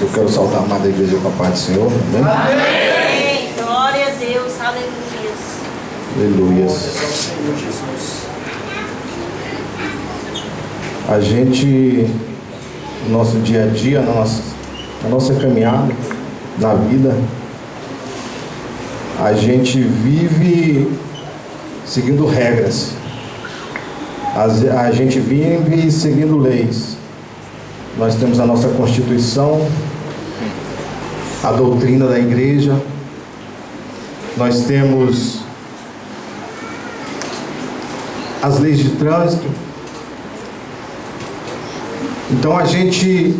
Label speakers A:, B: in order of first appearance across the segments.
A: Eu quero saudar a amada igreja com a paz do Senhor. Amém?
B: Amém. Glória a Deus. Aleluia.
A: Aleluia. A gente, no nosso dia a dia, na nossa caminhada, na vida, a gente vive seguindo regras. A gente vive seguindo leis. Nós temos a nossa Constituição, a doutrina da igreja, nós temos as leis de trânsito. Então a gente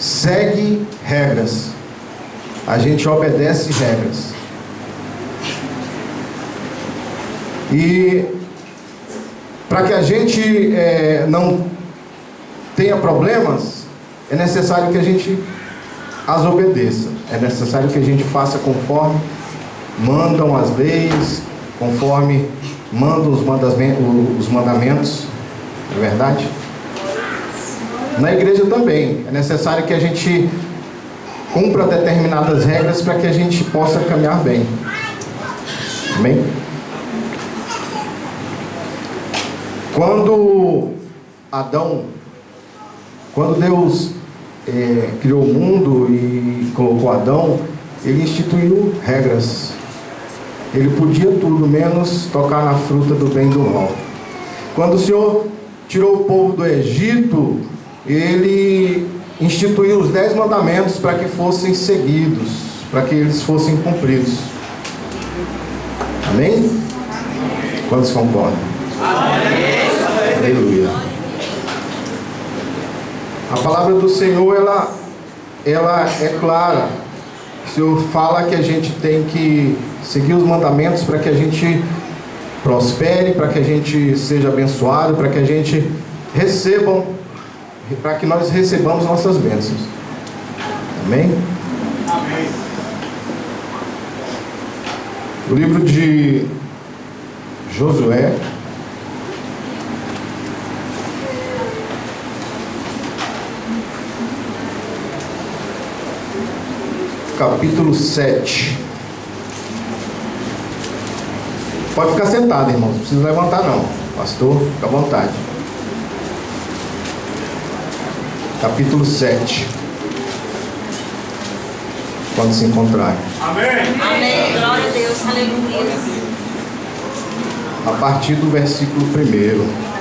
A: segue regras, a gente obedece regras. E para que a gente não tenha problemas, é necessário que a gente as obedeça. É necessário que a gente faça conforme mandam as leis, conforme mandam os mandamentos. Não é verdade? Na igreja também é necessário que a gente cumpra determinadas regras para que a gente possa caminhar bem. Amém? Quando Deus criou o mundo e colocou Adão, ele instituiu regras. Ele podia tudo, menos tocar na fruta do bem e do mal. Quando o Senhor tirou o povo do Egito, ele instituiu os 10 mandamentos para que fossem seguidos, para que eles fossem cumpridos. Amém? Quantos concordam? Amém. Aleluia. A palavra do Senhor, ela é clara. O Senhor fala que a gente tem que seguir os mandamentos para que a gente prospere, para que a gente seja abençoado, para que a gente para que nós recebamos nossas bênçãos. Amém? Amém. O livro de Josué, capítulo 7. Pode ficar sentado, irmãos, não precisa levantar não. Pastor, fica à vontade. Capítulo 7. Quando se encontrarem.
B: Amém. Amém. Glória a Deus. Aleluia.
A: A partir do versículo 1.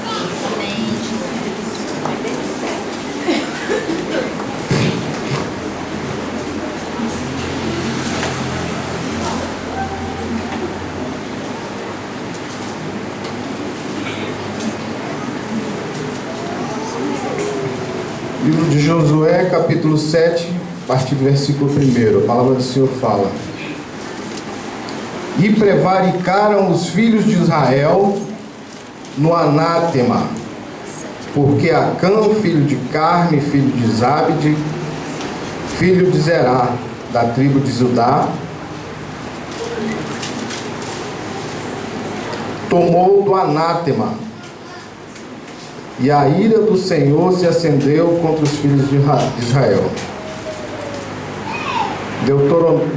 A: Livro de Josué, capítulo 7, a partir do versículo 1. A palavra do Senhor fala: E prevaricaram os filhos de Israel no anátema, porque Acã, filho de Carme, filho de Zabde, filho de Zerá, da tribo de Judá, tomou do anátema, e a ira do Senhor se acendeu contra os filhos de Israel.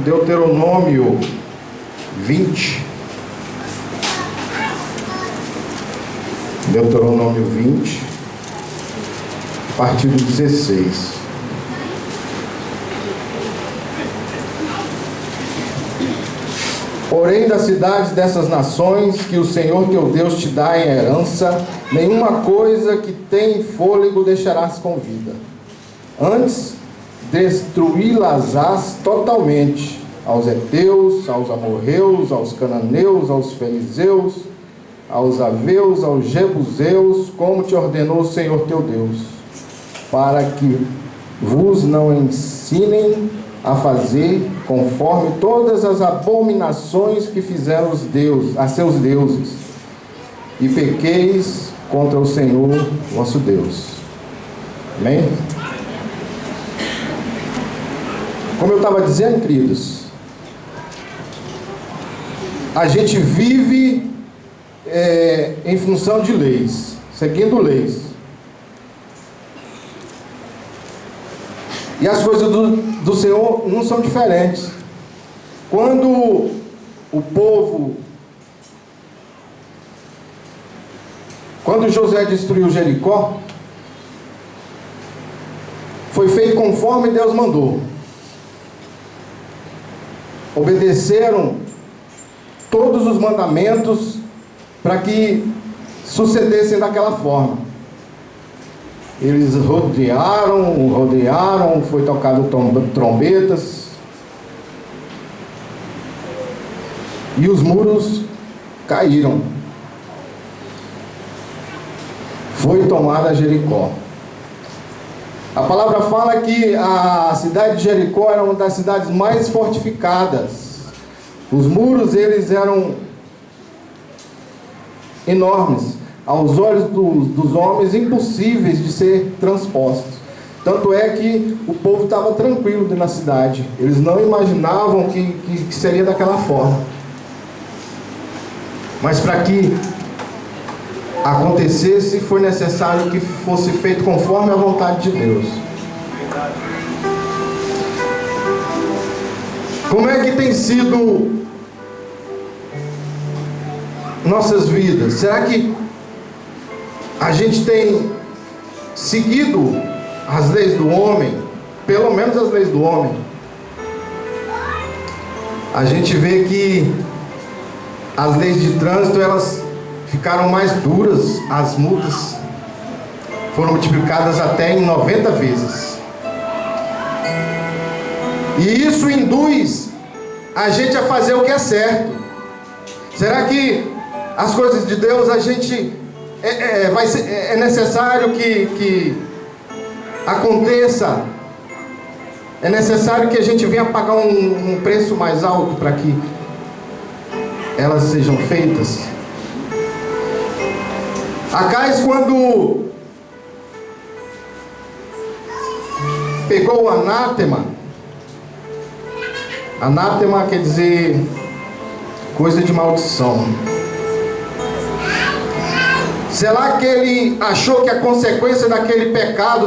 A: Deuteronômio 20. Deuteronômio 20, a partir do 16. Porém, das cidades dessas nações que o Senhor teu Deus te dá em herança, nenhuma coisa que tem fôlego deixarás com vida. Antes, destruí-las-ás totalmente, aos heteus, aos amorreus, aos cananeus, aos fariseus, aos aveus, aos jebuseus, como te ordenou o Senhor teu Deus, para que vos não ensinem a fazer conforme todas as abominações que fizeram a seus deuses, e pequeis contra o Senhor vosso Deus. Amém? Como eu estava dizendo, queridos, a gente vive em função de leis, seguindo leis. E as coisas do Senhor não são diferentes. Quando o povo, quando Josué destruiu Jericó, foi feito conforme Deus mandou. Obedeceram todos os mandamentos para que sucedessem daquela forma. Eles rodearam, foi tocado trombetas, e os muros caíram. Foi tomada Jericó. A palavra fala que a cidade de Jericó era uma das cidades mais fortificadas. Os muros, eles eram enormes, aos olhos dos homens, impossíveis de ser transpostos. Tanto é que o povo estava tranquilo dentro da cidade. Eles não imaginavam que seria daquela forma. Mas para que acontecesse, foi necessário que fosse feito conforme a vontade de Deus. Como é que tem sido nossas vidas? Será que a gente tem seguido as leis do homem? Pelo menos as leis do homem. A gente vê que as leis de trânsito, elas ficaram mais duras, as multas foram multiplicadas até em 90 vezes. E isso induz a gente a fazer o que é certo. Será que as coisas de Deus a gente é necessário que aconteça? É necessário que a gente venha pagar um preço mais alto para que elas sejam feitas? Acais, quando pegou o anátema, anátema quer dizer coisa de maldição. Será que ele achou que a consequência daquele pecado,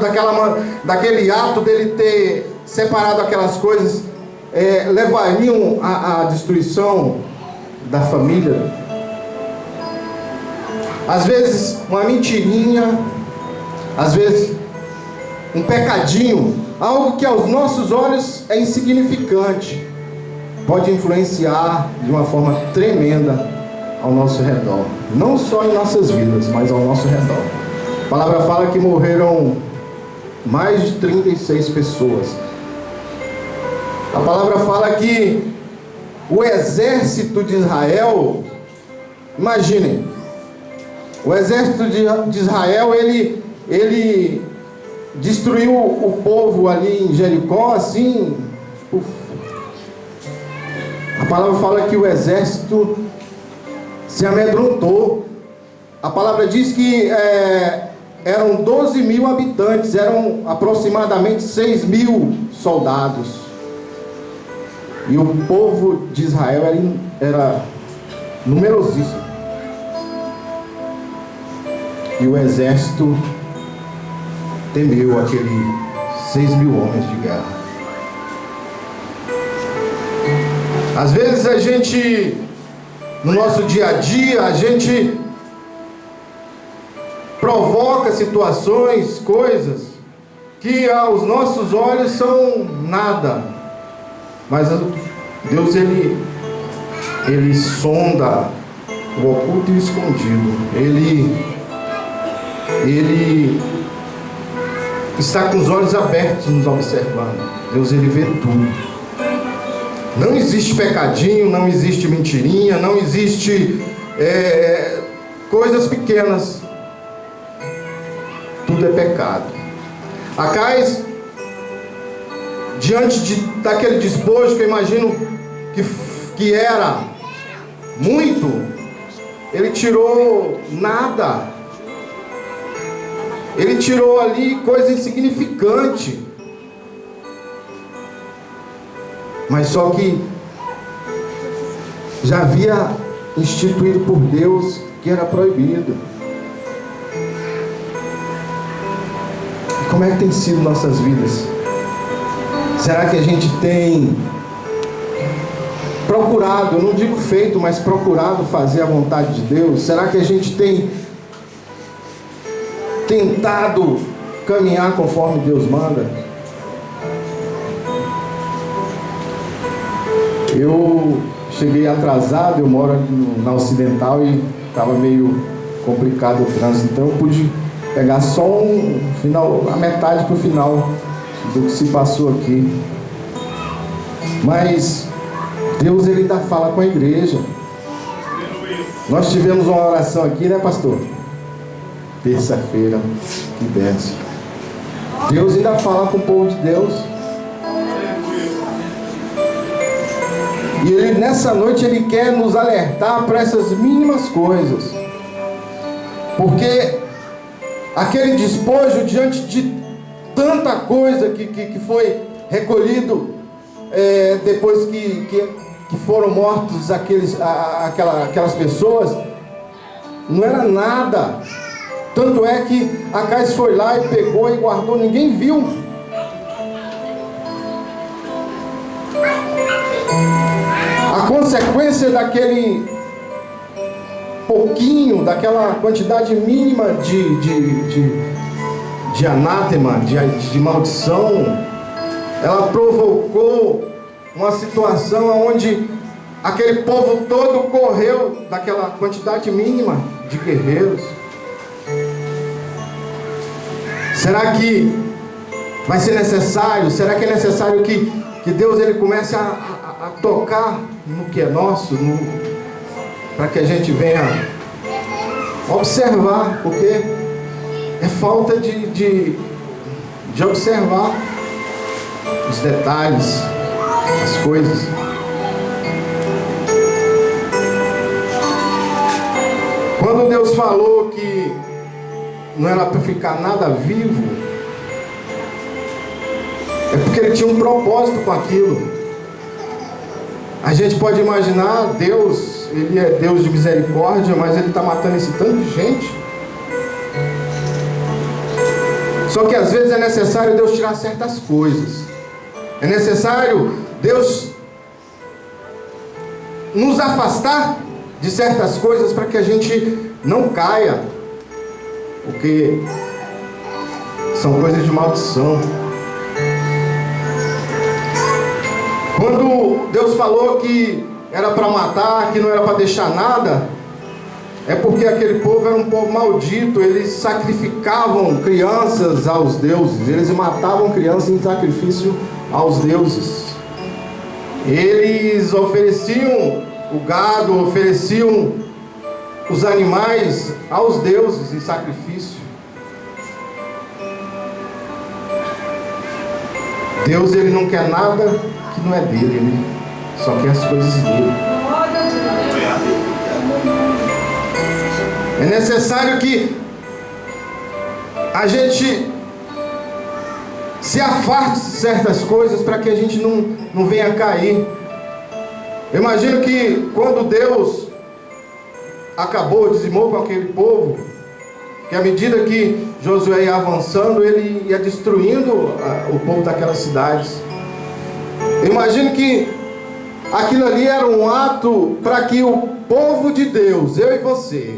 A: daquele ato dele ter separado aquelas coisas, levariam à destruição da família? Às vezes uma mentirinha, às vezes um pecadinho, algo que aos nossos olhos é insignificante, pode influenciar de uma forma tremenda ao nosso redor. Não só em nossas vidas, mas ao nosso redor. A palavra fala que morreram mais de 36 pessoas. A palavra fala que o exército de Israel, imaginem, o exército de Israel, ele destruiu o povo ali em Jericó, assim. A palavra fala que o exército se amedrontou. A palavra diz que eram 12 mil habitantes, eram aproximadamente 6 mil soldados. E o povo de Israel era numerosíssimo. E o exército temeu aqueles 6 mil homens de guerra. Às vezes a gente, no nosso dia a dia, a gente provoca situações, coisas que aos nossos olhos são nada. Mas Deus, ele sonda o oculto e o escondido. Ele está com os olhos abertos nos observando. Deus, ele vê tudo. Não existe pecadinho, não existe mentirinha, não existe coisas pequenas. Tudo é pecado. Acais, diante daquele despojo que eu imagino que era muito, ele tirou nada. Ele tirou ali coisa insignificante. Mas só que já havia instituído por Deus que era proibido. E como é que tem sido nossas vidas? Será que a gente tem procurado, eu não digo feito, mas procurado fazer a vontade de Deus? Será que a gente tem tentado caminhar conforme Deus manda? Eu cheguei atrasado, eu moro aqui na Ocidental e estava meio complicado o trânsito, então eu pude pegar só a metade para o final do que se passou aqui. Mas Deus, Ele ainda fala com a igreja. Nós tivemos uma oração aqui, né, pastor? Terça-feira, que benção. Deus ainda fala com o povo de Deus. E Ele, nessa noite, Ele quer nos alertar para essas mínimas coisas. Porque aquele despojo diante de tanta coisa que foi recolhido depois que foram mortos aquelas pessoas, não era nada. Tanto é que Acais foi lá e pegou e guardou, ninguém viu. A consequência daquele pouquinho, daquela quantidade mínima de anátema, de maldição, ela provocou uma situação onde aquele povo todo correu daquela quantidade mínima de guerreiros. Será que vai ser necessário? Será que é necessário que Deus ele comece a tocar no que é nosso, para que a gente venha observar? Porque é falta de observar os detalhes, as coisas. Quando Deus falou que não era para ficar nada vivo, é porque Ele tinha um propósito com aquilo. A gente pode imaginar, Deus, Ele é Deus de misericórdia, mas Ele está matando esse tanto de gente. Só que às vezes é necessário Deus tirar certas coisas. É necessário Deus nos afastar de certas coisas para que a gente não caia. Porque são coisas de maldição. Quando Deus falou que era para matar, que não era para deixar nada, é porque aquele povo era um povo maldito. Eles sacrificavam crianças aos deuses, eles matavam crianças em sacrifício aos deuses. Eles ofereciam o gado, ofereciam os animais aos deuses em sacrifício. Deus, Ele não quer nada que não é dele, Ele só quer as coisas dele. É necessário que a gente se afaste de certas coisas para que a gente não venha cair. Eu imagino que quando Deus dizimou com aquele povo, que à medida que Josué ia avançando, ele ia destruindo o povo daquelas cidades. Eu imagino que aquilo ali era um ato para que o povo de Deus, eu e você,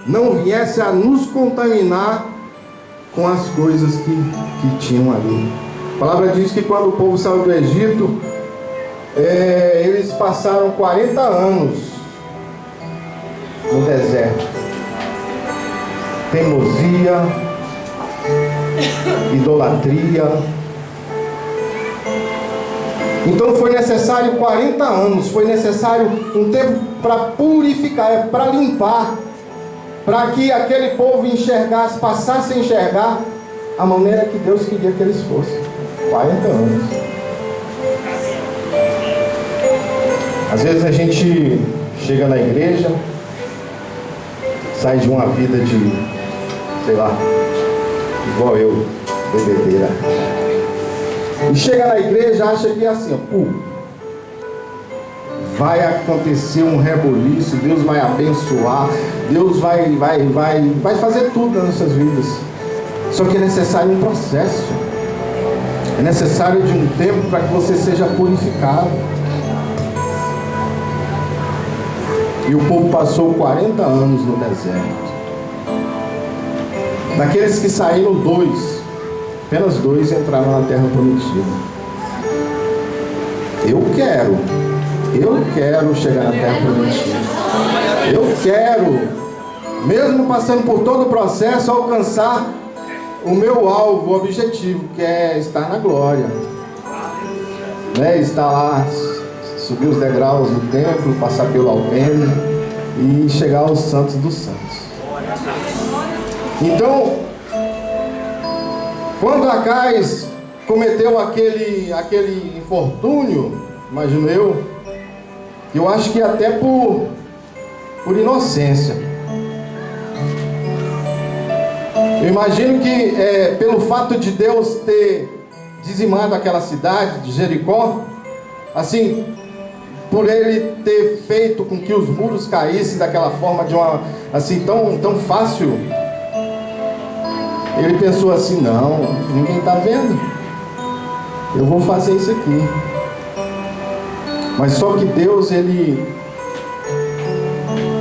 A: não viesse a nos contaminar com as coisas que tinham ali. A palavra diz que quando o povo saiu do Egito, eles passaram 40 anos no deserto. Teimosia, idolatria. Então foi necessário 40 anos, foi necessário um tempo para purificar, para limpar, para que aquele povo passasse a enxergar a maneira que Deus queria que eles fossem. 40 anos. Às vezes a gente chega na igreja, sai de uma vida de, sei lá, igual eu, bebedeira, e chega na igreja, acha que é assim, vai acontecer um reboliço, Deus vai abençoar, Deus vai fazer tudo nas nossas vidas. Só que é necessário um processo. É necessário de um tempo para que você seja purificado. E o povo passou 40 anos no deserto. Daqueles que saíram, apenas dois entraram na terra prometida. Eu quero chegar na terra prometida. Eu quero, mesmo passando por todo o processo, alcançar o meu alvo, o objetivo, que é estar na glória, né? Estar lá, subir os degraus do templo, passar pelo alpendre e chegar aos santos dos santos. Então, quando Acais cometeu aquele infortúnio, imagino eu acho que até por inocência. Eu imagino que pelo fato de Deus ter dizimado aquela cidade de Jericó, assim, por ele ter feito com que os muros caíssem daquela forma, assim, tão fácil, ele pensou assim: não, ninguém está vendo, eu vou fazer isso aqui. Mas só que Deus, ele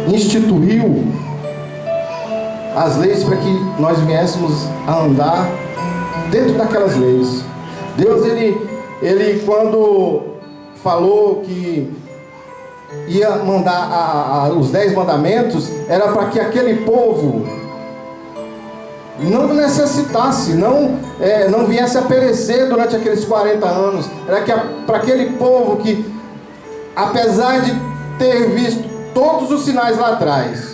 A: instituiu as leis para que nós viéssemos a andar dentro daquelas leis. Deus, ele quando falou que ia mandar os 10 mandamentos, era para que aquele povo não necessitasse, não viesse a perecer durante aqueles 40 anos. Era para aquele povo que, apesar de ter visto todos os sinais lá atrás,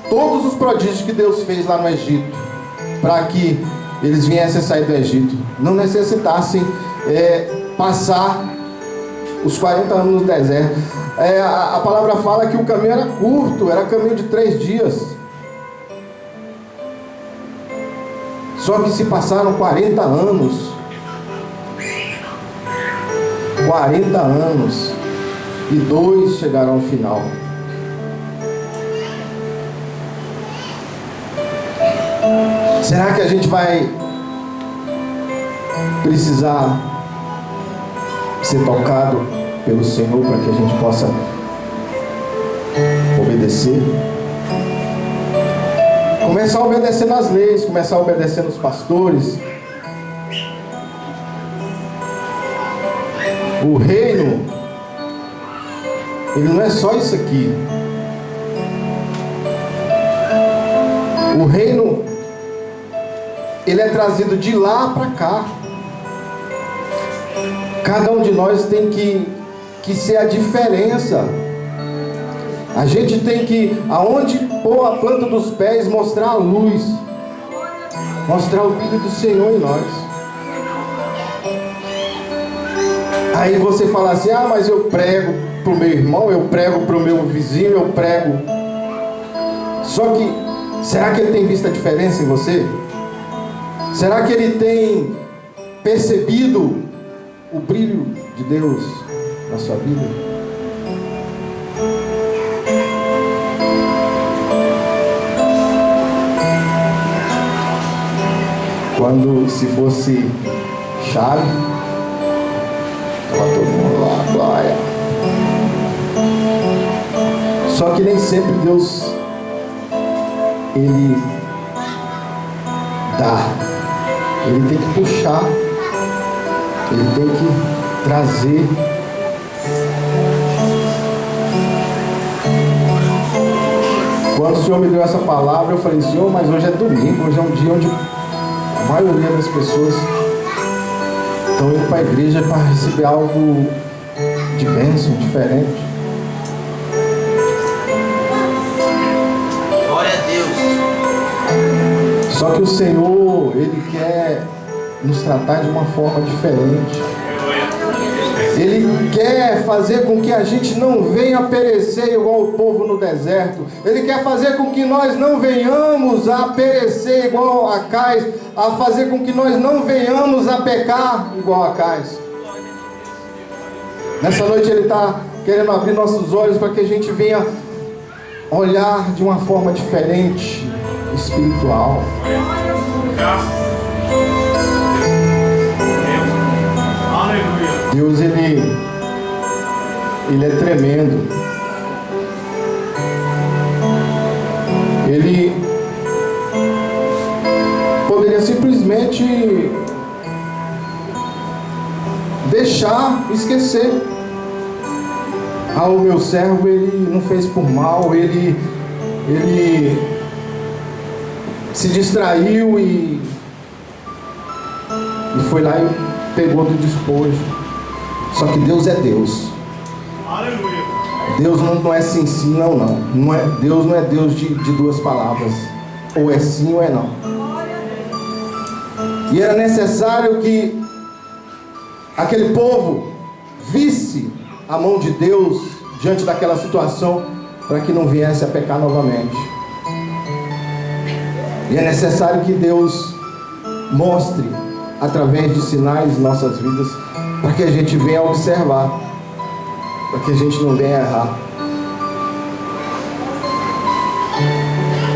A: todos os prodígios que Deus fez lá no Egito, para que eles viessem a sair do Egito, não necessitassem passar os 40 anos no deserto. A palavra fala que o caminho era curto, era caminho de 3 dias. Só que se passaram 40 anos. 40 anos. E 2 chegaram ao final. Será que a gente vai precisar ser tocado pelo Senhor para que a gente possa obedecer? Começar a obedecer nas leis, começar a obedecer nos pastores. O reino, ele não é só isso aqui. O reino, ele é trazido de lá para cá. Cada um de nós tem que ser a diferença. A gente tem que, aonde pôr a planta dos pés, mostrar a luz, mostrar o brilho do Senhor em nós. Aí você fala assim: ah, mas eu prego para o meu irmão, eu prego para o meu vizinho, eu prego. Só que, será que ele tem visto a diferença em você? Será que ele tem percebido o brilho de Deus na sua vida? Quando, se fosse chave, estava todo mundo lá, glória. Só que nem sempre Deus, ele dá. Ele tem que puxar, ele tem que trazer. Quando o Senhor me deu essa palavra, eu falei: Senhor, mas hoje é domingo, hoje é um dia onde a maioria das pessoas estão indo para a igreja para receber algo de bênção, diferente.
C: Glória a Deus.
A: Só que o Senhor, Ele quer nos tratar de uma forma diferente. Ele quer fazer com que a gente não venha a perecer igual o povo no deserto. Ele quer fazer com que nós não venhamos a perecer igual a Acais, a fazer com que nós não venhamos a pecar igual a Acais. Nessa noite Ele está querendo abrir nossos olhos para que a gente venha olhar de uma forma diferente, espiritual. Deus, Ele é tremendo. Ele poderia simplesmente deixar, esquecer. Ah, o meu servo, ele não fez por mal, ele se distraiu e foi lá e pegou do despojo. Só que Deus é Deus.
D: Aleluia.
A: Deus não é sim, sim, não, não é, Deus não é Deus de duas palavras. Ou é sim ou é não. E era necessário que aquele povo visse a mão de Deus diante daquela situação, para que não viesse a pecar novamente. E é necessário que Deus mostre através de sinais em nossas vidas, para que a gente venha observar, para que a gente não venha errar.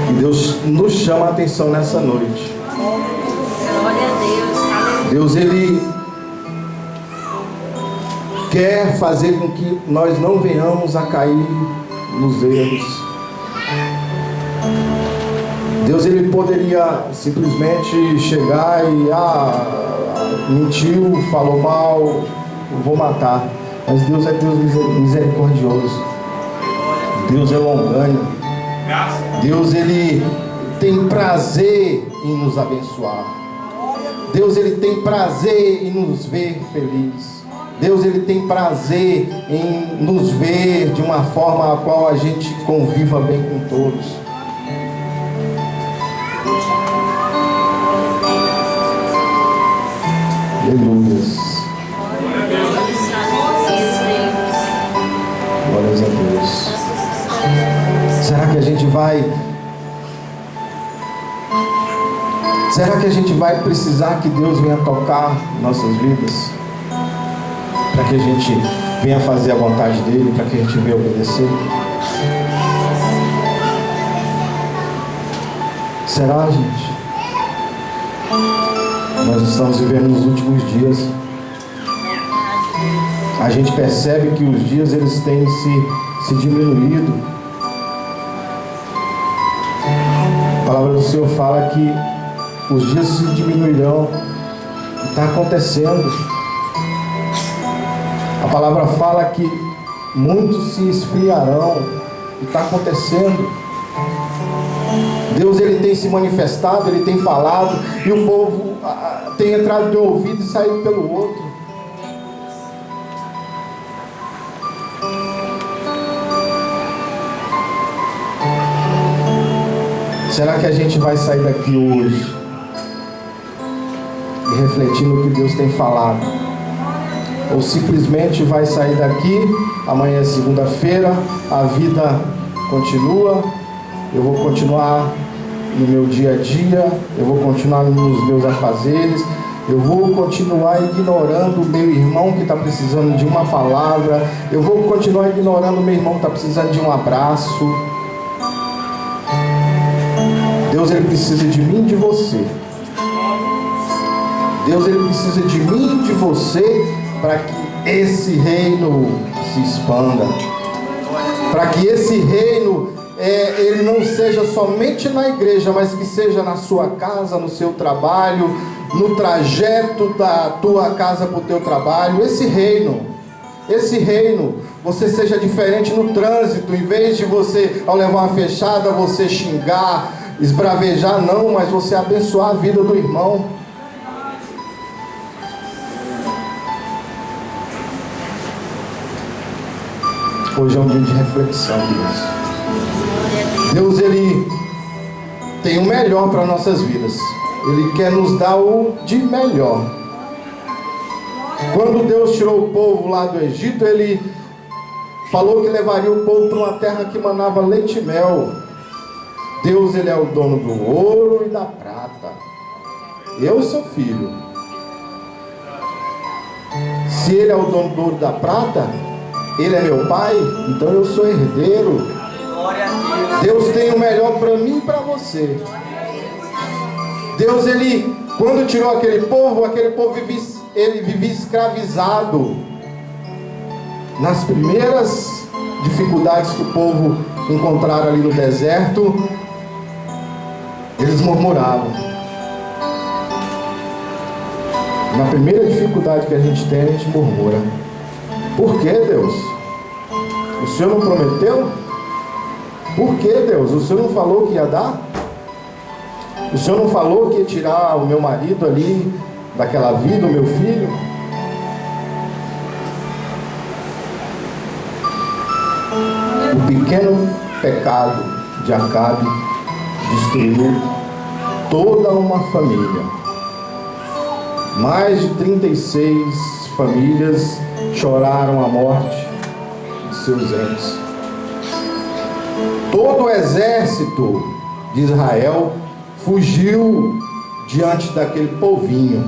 A: E Deus nos chama a atenção nessa noite.
B: Glória a Deus. Aleluia.
A: Deus, Ele quer fazer com que nós não venhamos a cair nos erros. Deus, Ele poderia simplesmente chegar e mentiu, falou mal, vou matar. Mas Deus é Deus misericordioso. Deus é longânimo. Deus, Ele tem prazer em nos abençoar. Deus, Ele tem prazer em nos ver felizes. Deus, Ele tem prazer em nos ver de uma forma a qual a gente conviva bem com todos. Aleluias. Glórias a Deus. Será que a gente vai precisar que Deus venha tocar nossas vidas? Para que a gente venha fazer a vontade dEle, para que a gente venha obedecer? Será, gente? Nós estamos vivendo nos últimos dias. A gente percebe que os dias eles têm se diminuído. A palavra do Senhor fala que os dias se diminuirão. Está acontecendo. A palavra fala que muitos se esfriarão. E está acontecendo. Deus, Ele tem se manifestado, Ele tem falado, e o povo tem entrado de um ouvido e saído pelo outro. Será que a gente vai sair daqui hoje e refletir no que Deus tem falado? Ou simplesmente vai sair daqui, amanhã é segunda-feira, a vida continua, eu vou continuar no meu dia a dia, eu vou continuar nos meus afazeres, eu vou continuar ignorando o meu irmão que está precisando de uma palavra, eu vou continuar ignorando o meu irmão que está precisando de um abraço. Deus, Ele precisa de mim e de você. Deus, Ele precisa de mim e de você para que esse reino se expanda, para que esse reino ele não seja somente na igreja, mas que seja na sua casa, no seu trabalho, no trajeto da tua casa para o teu trabalho. Esse reino, você seja diferente no trânsito, em vez de você, ao levar uma fechada, você xingar, esbravejar, não, mas você abençoar a vida do irmão. Hoje é um dia de reflexão, Deus. Deus, Ele tem o melhor para nossas vidas. Ele quer nos dar o de melhor. Quando Deus tirou o povo lá do Egito, Ele falou que levaria o povo para uma terra que manava leite e mel. Deus, Ele é o dono do ouro e da prata. Eu sou filho. Se Ele é o dono do ouro e da prata, Ele é meu pai, então eu sou herdeiro. Deus tem o melhor para mim e para você. Deus, Ele, quando tirou aquele povo ele vivia escravizado, nas primeiras dificuldades que o povo encontraram ali no deserto, eles murmuravam. Na primeira dificuldade que a gente tem, a gente murmura. Por que, Deus? O Senhor não prometeu? Por que, Deus? O Senhor não falou que ia dar? O Senhor não falou que ia tirar o meu marido ali daquela vida, o meu filho? O pequeno pecado de Acabe destruiu toda uma família. Mais de 36 famílias choraram a morte de seus entes. Todo o exército de Israel fugiu diante daquele povinho.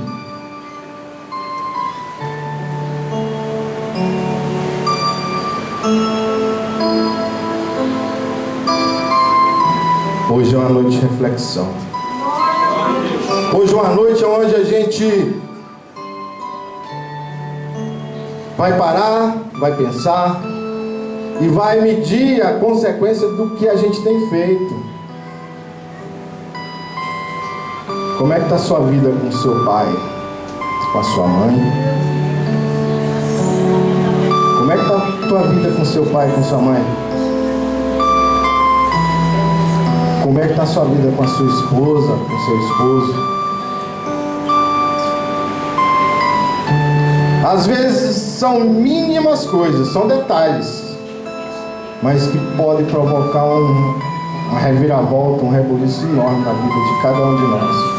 A: Hoje é uma noite de reflexão. Hoje é uma noite onde a gente vai parar, vai pensar e vai medir a consequência do que a gente tem feito. Como é que está a sua vida com o seu pai, com a sua mãe? Como é que está a tua vida com o seu pai, com sua mãe? Como é que está a sua vida com a sua esposa, com o seu esposo? Às vezes são mínimas coisas, são detalhes, mas que podem provocar uma reviravolta, um rebuliço enorme na vida de cada um de nós.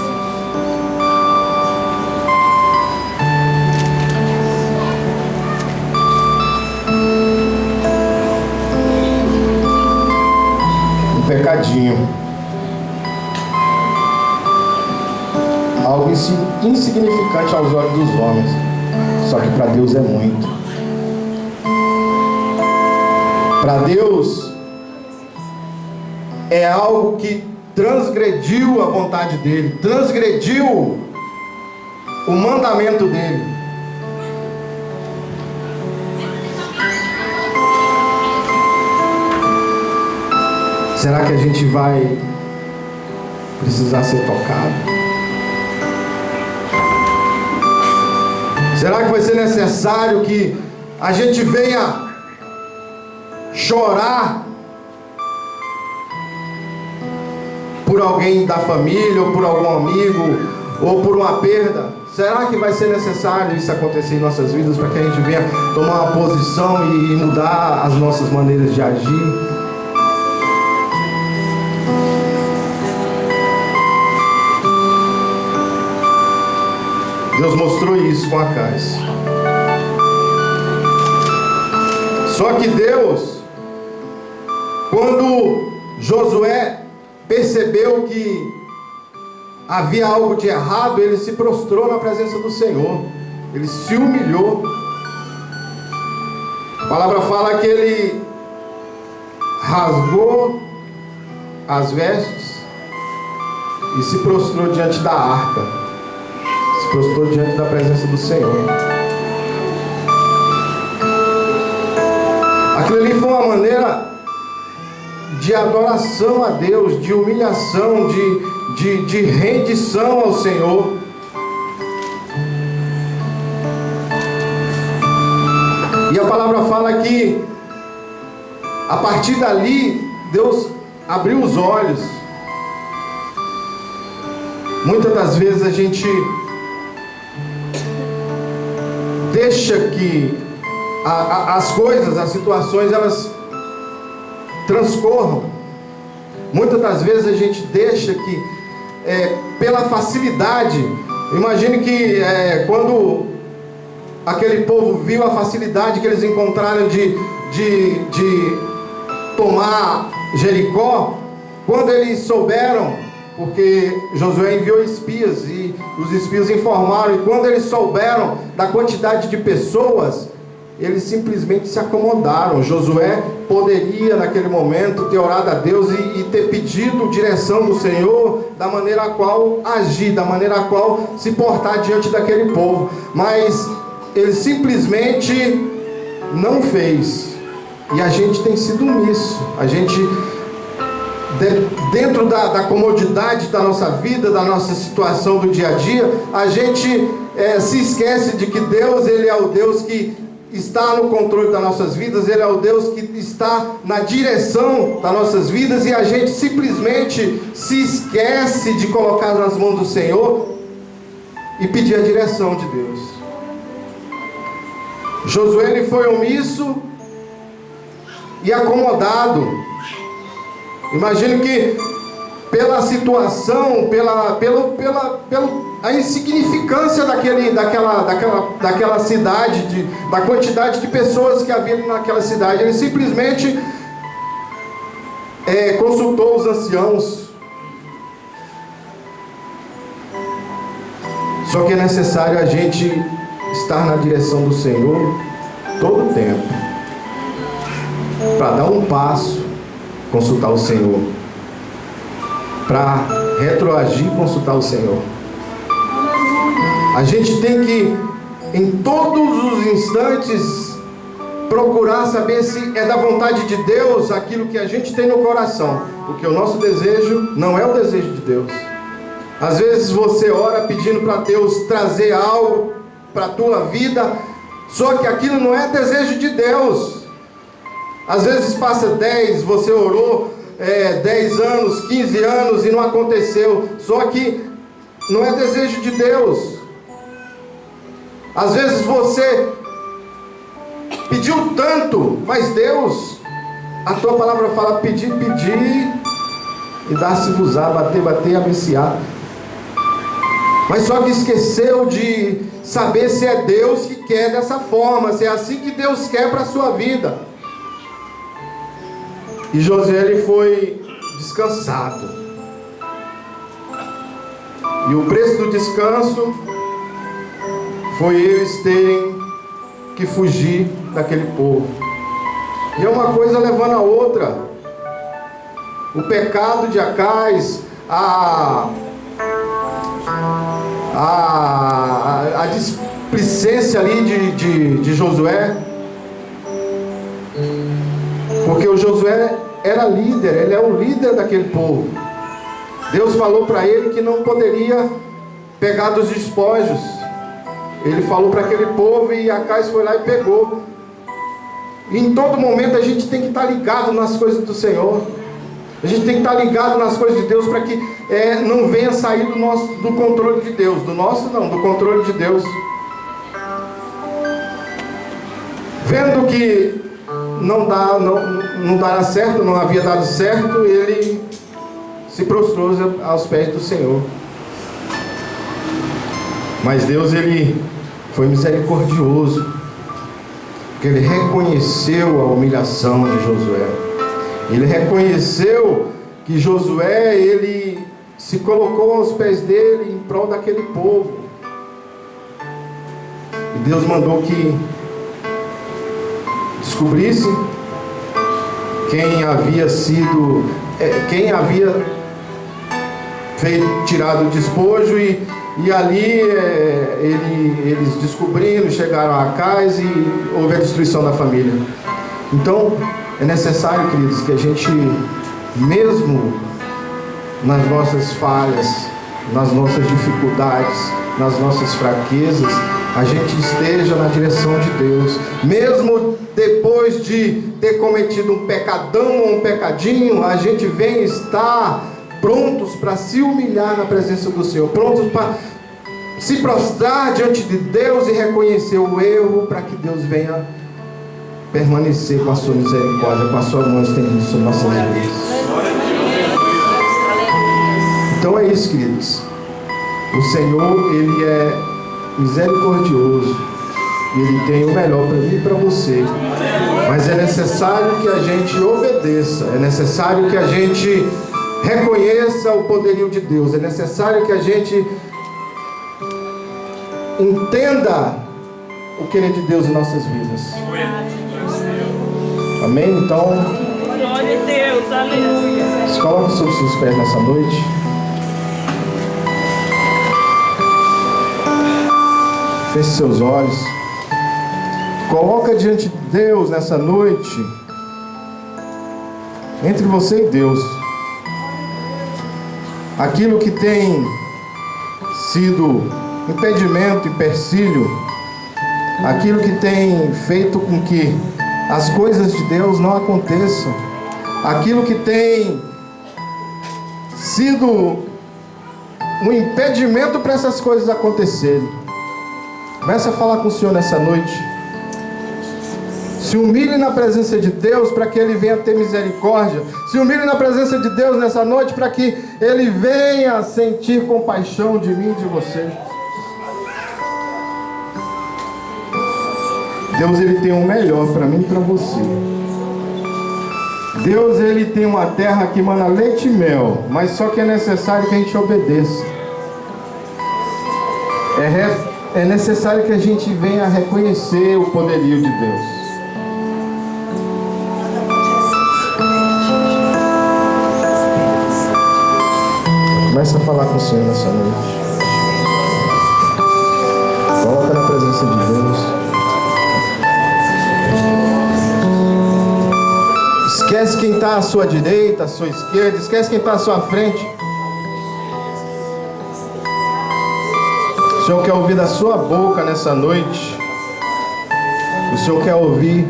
A: Pecadinho, algo insignificante aos olhos dos homens, só que para Deus é muito. Para Deus é algo que transgrediu a vontade dele, transgrediu o mandamento dele. Será que a gente vai precisar ser tocado? Será que vai ser necessário que a gente venha chorar por alguém da família, ou por algum amigo, ou por uma perda? Será que vai ser necessário isso acontecer em nossas vidas para que a gente venha tomar uma posição e mudar as nossas maneiras de agir? Deus mostrou isso com Acais. Só que Deus, quando Josué percebeu que havia algo de errado, ele se prostrou na presença do Senhor. Ele se humilhou. A palavra fala que ele rasgou as vestes e se prostrou diante da arca. Prostrou diante da presença do Senhor. Aquilo ali foi uma maneira de adoração a Deus, de humilhação, de rendição ao Senhor. E a palavra fala que a partir dali Deus abriu os olhos. Muitas das vezes a gente deixa que as coisas, as situações, elas transcorram. Muitas das vezes a gente deixa que, pela facilidade, imagine que quando aquele povo viu a facilidade que eles encontraram de tomar Jericó, quando eles souberam, porque Josué enviou espias e os espias informaram, e quando eles souberam da quantidade de pessoas, eles simplesmente se acomodaram. Josué poderia naquele momento ter orado a Deus e ter pedido direção do Senhor da maneira a qual agir, da maneira a qual se portar diante daquele povo, mas ele simplesmente não fez. E a gente tem sido nisso. A gente, dentro da comodidade da nossa vida, da nossa situação do dia a dia, a gente se esquece de que Deus, Ele é o Deus que está no controle das nossas vidas, Ele é o Deus que está na direção das nossas vidas, e a gente simplesmente se esquece de colocar nas mãos do Senhor e pedir a direção de Deus. Josué, ele foi omisso e acomodado. Imagino que pela situação, pela a insignificância daquela cidade, da quantidade de pessoas que havia naquela cidade, ele simplesmente consultou os anciãos. Só que é necessário a gente estar na direção do Senhor todo o tempo, para dar um passo, consultar o Senhor, para retroagir, consultar o Senhor. A gente tem que, em todos os instantes, procurar saber se é da vontade de Deus aquilo que a gente tem no coração, porque o nosso desejo não é o desejo de Deus. Às vezes você ora pedindo para Deus trazer algo para a tua vida, só que aquilo não é desejo de Deus. Às vezes passa você orou 10 anos, 15 anos e não aconteceu, só que não é desejo de Deus. Às vezes você pediu tanto, mas Deus, a tua palavra fala pedir, e dar-se-vos-á, bater, abençoar. Mas só que esqueceu de saber se é Deus que quer dessa forma, se é assim que Deus quer para a sua vida. E Josué, ele foi descansado. E o preço do descanso foi eles terem que fugir daquele povo. E é uma coisa levando a outra. O pecado de Acais, a displicência ali de Josué, porque o Josué era líder, ele é o líder daquele povo. Deus falou para ele que não poderia pegar dos despojos. Ele falou para aquele povo e Acais foi lá e pegou. E em todo momento a gente tem que estar ligado nas coisas do Senhor. A gente tem que estar ligado nas coisas de Deus, para que não venha sair do controle de Deus. Do nosso não, do controle de Deus. Vendo que não dará certo, não havia dado certo, ele se prostrou aos pés do Senhor. Mas Deus, ele foi misericordioso, porque ele reconheceu a humilhação de Josué. Ele reconheceu que Josué, ele se colocou aos pés dele em prol daquele povo. E Deus mandou que descobrisse quem havia tirado o despojo, e ali eles descobriram, chegaram a Acais e houve a destruição da família. Então é necessário, queridos, que a gente, mesmo nas nossas falhas, nas nossas dificuldades, nas nossas fraquezas, a gente esteja na direção de Deus. Mesmo depois de ter cometido um pecadão ou um pecadinho, a gente vem estar prontos para se humilhar na presença do Senhor, prontos para se prostrar diante de Deus e reconhecer o erro, para que Deus venha permanecer com a sua misericórdia, com a sua mão estendida sobre nossas vidas. Então é isso, queridos. O Senhor, ele é misericordioso e ele tem o melhor para mim e para você. Mas é necessário que a gente obedeça, é necessário que a gente reconheça o poderio de Deus, é necessário que a gente entenda o querer de Deus em nossas vidas. Amém? Então,
B: Glória a Deus, aleluia.
A: se coloque sobre os seus pés nessa noite. Feche seus olhos. Coloca diante de Deus nessa noite, entre você e Deus, aquilo que tem sido impedimento, empecilho, aquilo que tem feito com que as coisas de Deus não aconteçam, aquilo que tem sido um impedimento para essas coisas acontecerem. Comece a falar com o Senhor nessa noite. Se humilhe na presença de Deus para que Ele venha ter misericórdia. Se humilhe na presença de Deus nessa noite para que Ele venha sentir compaixão de mim e de você. Deus, Ele tem o melhor para mim e para você. Deus, Ele tem uma terra que emana leite e mel, mas só que é necessário que a gente obedeça. É necessário que a gente venha reconhecer o poderio de Deus. Comece a falar com o Senhor nessa noite. Coloca na presença de Deus. Esquece quem está à sua direita, à sua esquerda. Esquece quem está à sua frente. O Senhor quer ouvir da sua boca nessa noite. O Senhor quer ouvir